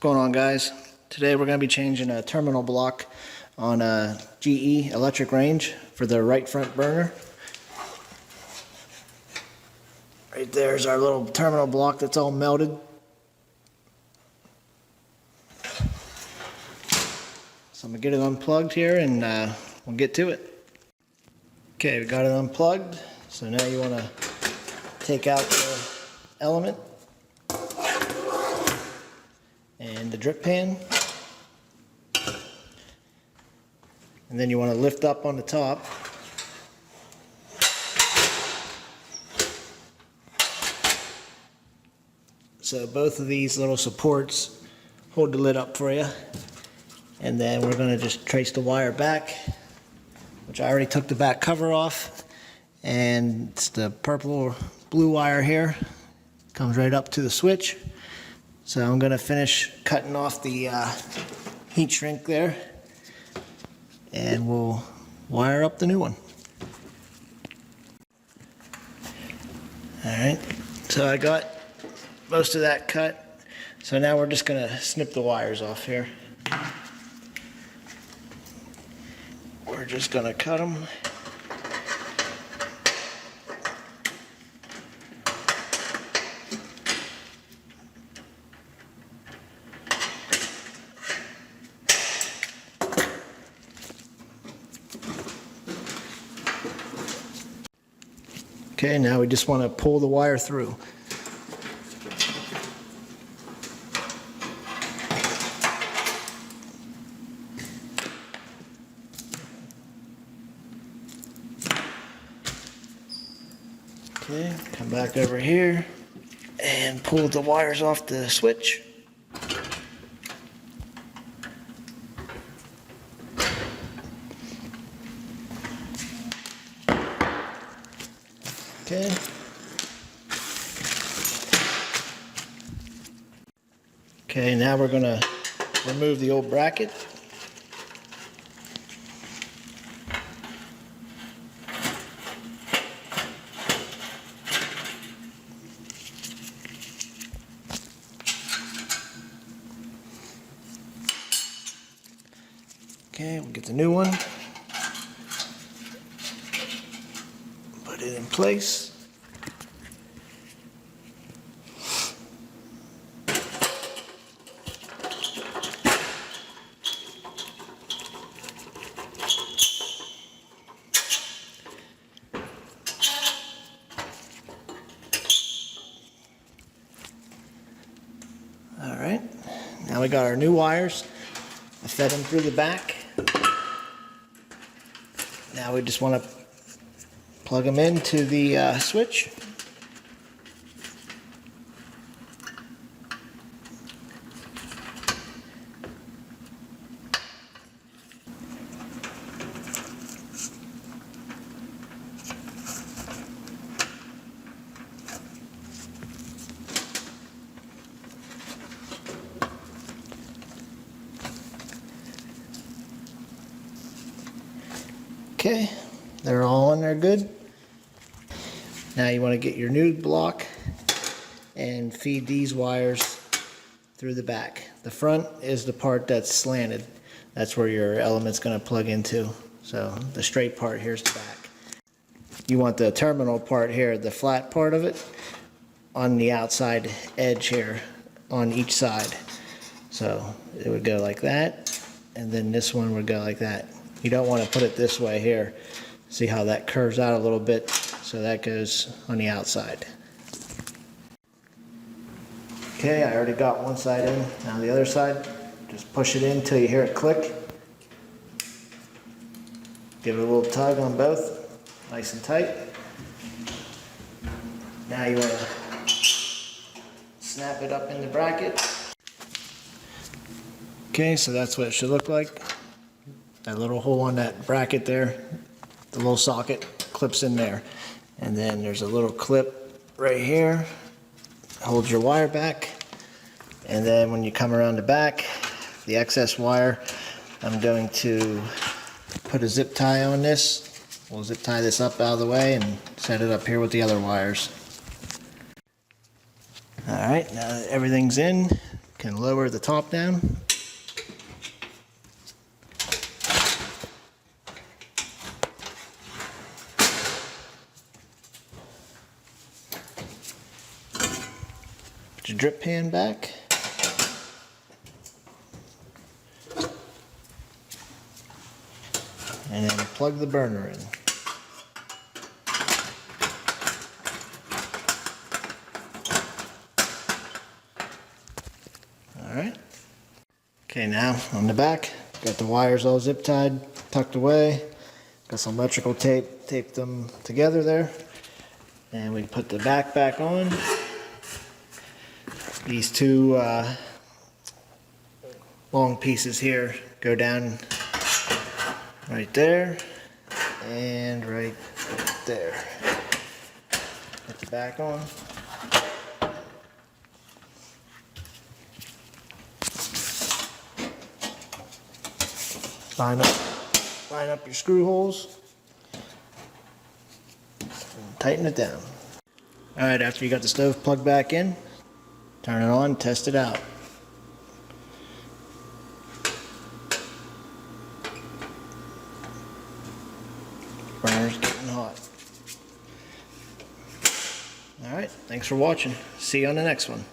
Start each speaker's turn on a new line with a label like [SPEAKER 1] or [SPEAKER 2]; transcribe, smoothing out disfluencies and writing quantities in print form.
[SPEAKER 1] going on, guys? Today we're going to be changing a terminal block on a GE electric range for the right front burner. Right there's our little terminal block that's all melted. So I'm going to get it unplugged here and we'll get to it. Okay, we got it unplugged. So now you want to take out the element and the drip pan, and then you want to lift up on the top. So both of these little supports hold the lid up for you, and then we're going to just trace the wire back, which I already took the back cover off, and it's the purple or blue wire here, comes right up to the switch. So I'm going to finish cutting off the heat shrink there, and we'll wire up the new one. Alright, so I got most of that cut, so now we're just going to snip the wires off here. We're just going to cut them. Okay, now we just want to pull the wire through. Okay, come back over here and pull the wires off the switch. Okay. Okay, now we're going to remove the old bracket. Okay, we'll get the new one. Put it in place. All right, now we got our new wires. I fed them through the back. Now we just want to plug them into the switch. Okay, they're all in there good. Now you want to get your new block and feed these wires through the back. The front is the part that's slanted. That's where your element's going to plug into. So the straight part here is the back. You want the terminal part here, the flat part of it, on the outside edge here on each side. So it would go like that, and then this one would go like that. You don't want to put it this way here. See how that curves out a little bit? So that goes on the outside. Okay, I already got one side in. Now the other side, just push it in until you hear it click. Give it a little tug on both, nice and tight. Now you want to snap it up in the bracket. Okay, so that's what it should look like. That little hole on that bracket there, the little socket clips in there. And then there's a little clip right here, holds your wire back. And then when you come around the back, the excess wire, I'm going to put a zip tie on this. We'll zip tie this up out of the way and set it up here with the other wires. Alright, now that everything's in, can lower the top down. Put your drip pan back. And then plug the burner in. Alright. Okay, now on the back, got the wires all zip tied, tucked away. Got some electrical tape, taped them together there. And we put the back on. These two long pieces here go down right there and right there. Put the back on. Line up your screw holes and tighten it down. Alright, after you got the stove plugged back in, turn it on, test it out. Burner's getting hot. Alright, thanks for watching. See you on the next one.